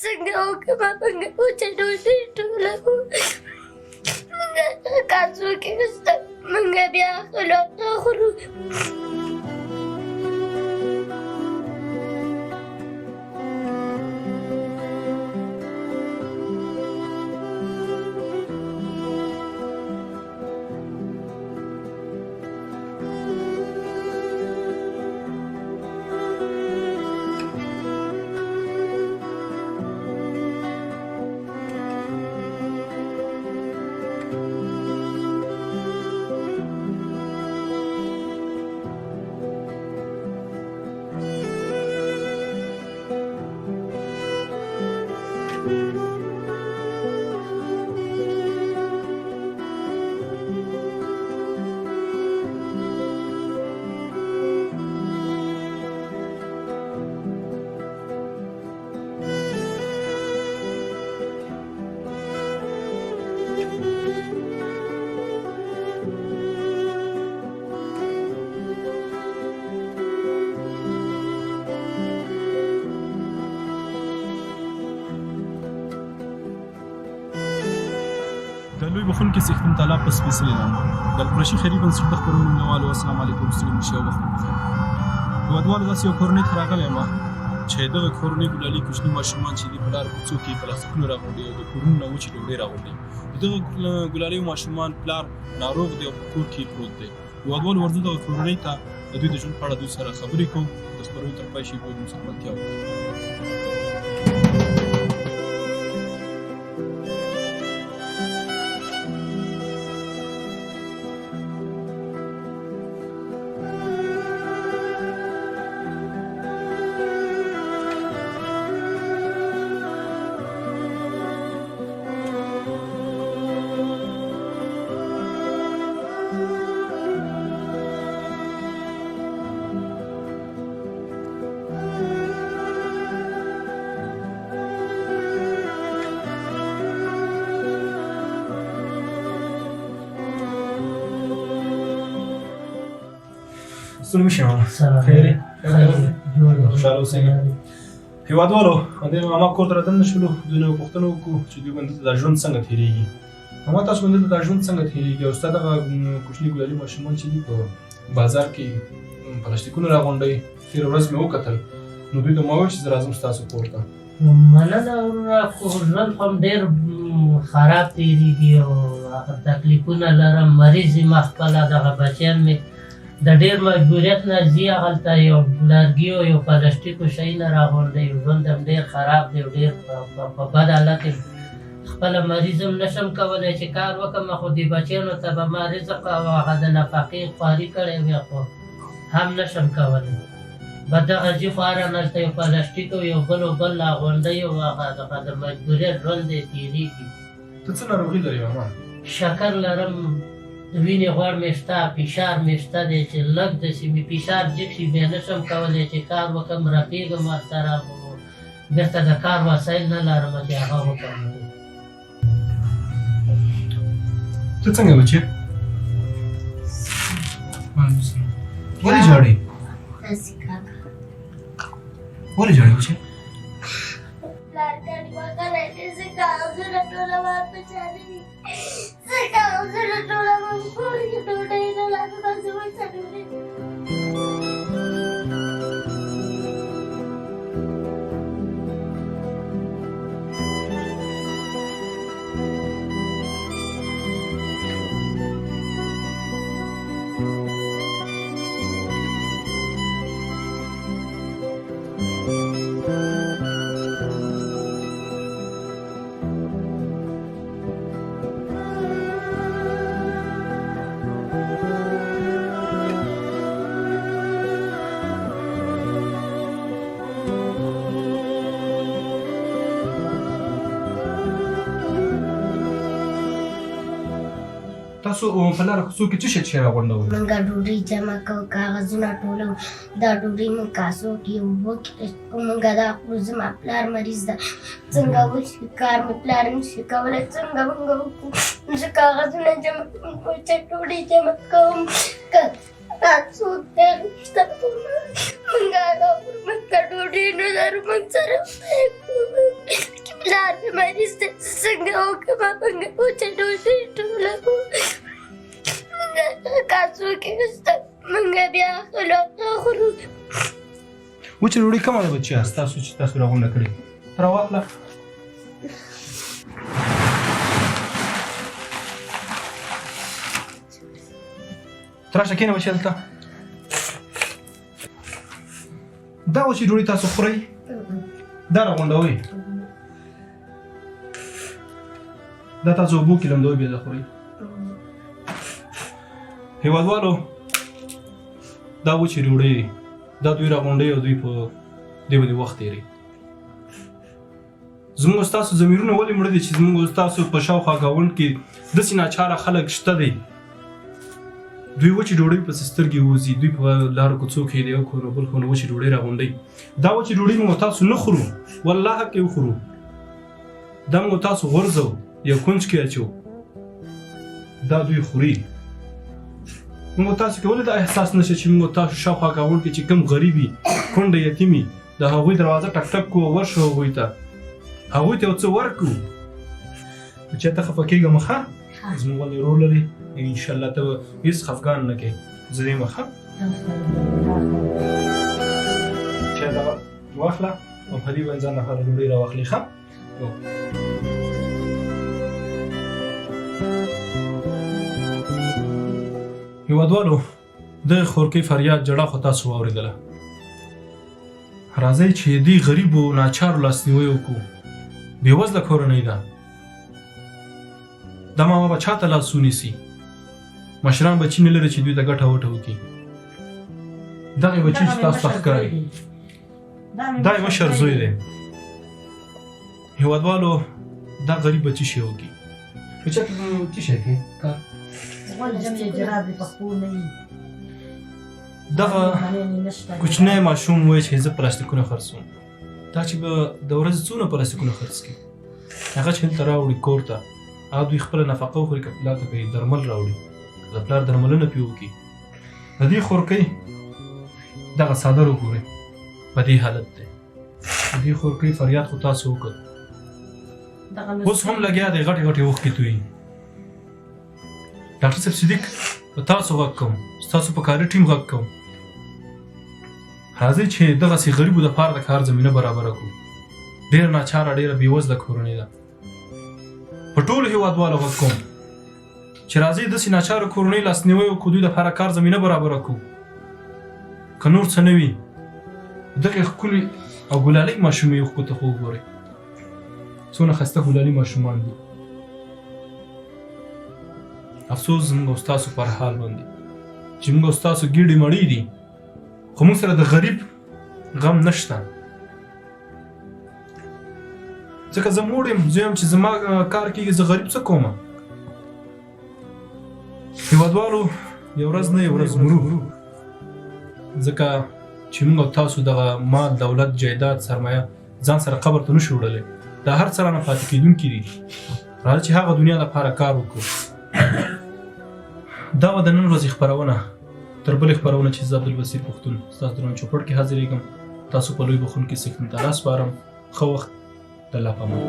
څنګه وکړم موږ وچه ډوډۍ ټوله کاسو کې وسته موږ بیا خورو. لوی بخونکي څښتن تعالی په سپېڅلي نامه د القرشي خیري بنسټ د خپرونې مینوالو السلام علیکم ستړي مه شئ او وخت مو بخیر. هېوادوالو داسې یو کورنۍ ته راغلی یم چې دغه کورنۍ ګلالي کوچني ماشومان چې دي په لاره کوڅو کې پلاستیکونه راغونډوي او د کورونو نه وچې ډوډۍ راغونډوي. د دغه ګلالیو ماشومان پلار ناروغ دی او په کور کې پروت دی. هېوادوالو ورځو دغه کورنۍ ته د دوی د ژوند په اړه دوی سره خبرې کوو. د خپرونې تر پای شي باید موږ سره ملتیا وکړي. ستړي مه شئ ماما. خیرې خوشحاله اوسئ. هېوادوالو همدې ماما کور ته راتللی شولو. دوی نه پوښتنه وکړو چې دوی باندې دا ژوند څنګه تېرېږي. ماما تاسو باندې دا ژوند څنګه تېرېږي او ستا دغه کوچني ګلالي ماشومان چې دي په بازار کې پلاستیکونه راغونډوي. تېره ورځ مې وکتل نو دوی ته ما وویل چې زه راځم ستاسو کور ته. مننه وروره، خو ژوند خو ډېر خراب تېرېږي او تکلیفونه لرم. مریض یم خپله. دغه بچیان مې د ډېر مجبوریت نه ځي هلته یو لرګي او یو پلاستیکو شی نه راغونډوي. ژوند هم ډېر خراب دی او ډېر په بد حالت یم. خپله مریض هم نشم کولی چې کار وکړم، خو دې بچیانو ته به ما رزق او هغه د نفقې خواري کړې وي خو هم نشم کولی. به دغه ځي خو هره نلته یو پلاستیک او یو بل راغونډوي او هغه دغه د مجبوریت ژوند دی تېرېږي. ته څه ناروغي لرې ماما؟ شکر لرم، وینې غوړ مې شته، فشار مې شته دی چې لږ داسې مې فشار جګ شي بیا نشم کولی چې کار وکړم. رپېږم ورسره خو بېرته د کار وسایل نه لرم چې هغه وکړم. ته څنګه بچې؟ ولې ژاړې؟ داسې کاکا ولې ژاړې بچې؟ پلار ګاډي وهلی دی. زه کاغذونه ټوله واپچالي دي. زه کاغذونه ټوله وم کور کې ډوډۍ نه لرم. زه وچه ډوډۍ تاسو په لاره کوڅو کې څه شی راغونډوئ؟ موږ ډوډۍ جمع کوو، کاغذونه ټولوو. دا ډوډۍ موږ کاسو کې اوبو کې موږ دا خورو. زما پلار مریض ده. څنګه وشي کار مې پلار نشي کولی. څنګه موږ وکړو؟ زه کاغذونه جمع کوم، وچه ډوډۍ جمع کوم. څوک دی شته موږ هغه خورو. موږ ډوډۍ نه لرو. موږ سره مریض ده څنګه وکړم موږ وچه ډوډۍ ټوله موږ کاسو کې نشته موږ بیا خلک خورو وچه ډوډۍ کومه ده بچیه ستاسو چې تاسو راغونډه کړې راواخله تراشه کېنه بچیه دلته دا وچې ډوډۍ تاسو خورئ دا راغونډوئ دا تاسو اوبو کې لمدوئ بیا دا خورئ هېوادوالو دا وچې ډوډۍ دا دوی راغونډوي او دوی په دې باندې وخت تېروي زموږ ستاسو ضمیرونه ولې مړه دي چې زموږ ستاسو په شاوخوا ګاونډ کې داسې ناچاره خلک شته دی دوی وچې ډوډۍ پسې سترګې وځي دوی په لارو کوڅو کې د یو کور او بل کور وچې ډوډۍ راغونډوي دا وچې ډوډۍ موږ تاسو نه خورو والله کې وخورو دا موږ تاسو غورځو یو کونج کې اچو دا دوی خوري موږ تاسو کې ولې دا احساس نشته چې موږ تاسو شاوخوا ګاونډ کې چې کوم غریبي کونډه یتیمي د هغوی دروازه ټک ټک کو ورشو هغوی ته یو څه ورکړو چې ته خفه کېږه مخه زموږ ولې رول لري انشاءالله ته هېڅ خفګان نه کوې زه دې مخه چې دغه واخله او په دې باندې ځان لپاره ډوډۍ راواخلې ښه هېوادوالو دغې خورکۍ فریاد جړه خو تاسو واورېدله راځئ چې دې غریبو ناچارو لاسنیوی وکړو بېوزله کورنۍ ده دا ماما به چاته لاس ونیسي مشران بچي نه لري چې دوی ته ګټه وټه وکړي دغې بچي چې تاسو ته ښکاري دا یې مشر زوی دی هېوادوالو دا غریب به څه شی وکړي بچه ته څه شی کوې کار دغه کوچنی ماشوم وایي چې زه پلاستیکونه خرڅوم دا چې به د ورځې څونه پلاستیکونه خرڅ کړي هغه چې هلته راوړي کور ته هغه دوی خپله نفقه وخوري که پلار ته کوي درمل راوړي د پلار درملنه پرې وکړي د دې خورکۍ دغه څادر وګورئ په دې حالت دی د دې خورکۍ فریاد خو تاسو وکړ اوس هم لګیا دی غټې غټې اوښکې تویي ډاکټر صاحب صدیق په تاسو غږ کوم ستاسو په کاري ټیم غږ کوم راځئ چې دغسې غریبو دپاره د کار زمینه برابره کړو ډېره ناچاره ډېره بېوزله کورنۍ ده په ټولو هېوادوالو غږ کوم چې راځئ داسې ناچاره کورنۍ لاسنیوی وکړو دوی دپاره کار زمینه برابره کړو که نور څه نه وي دغې ښکلې او ګلالۍ ماشومې اوښکو ته خو وګورئ څونه ښایسته ګلالي ماشومان دي افسوس زموږ او ستاسو پر حال باندې چې موږ او ستاسو ګېډې مړې دي خو موږ سره د غریب غم نشته ځکه زه موړ یم زه یم چې زما کار کېږي زه غریب څه کومه هېوادوالو یو ورځ نه یو ورځ مرو ځکه چې موږ او تاسو دغه مال دولت جایداد سرمایه ځان سره قبر ته نشو وړلی دا هر څه رانه پاتې کېدونکي دي راځه چې هغه دنیا لپاره کار وکړو دا به د نن ورځې خپرونه تر بلې خپرونه چې زه عبدالبصیر پښتون ستاسو درنو چوپړ کې حاضرېږم تاسو په لوی بخښونکي څښتن تعالی سپارم ښه وخت د الله په امان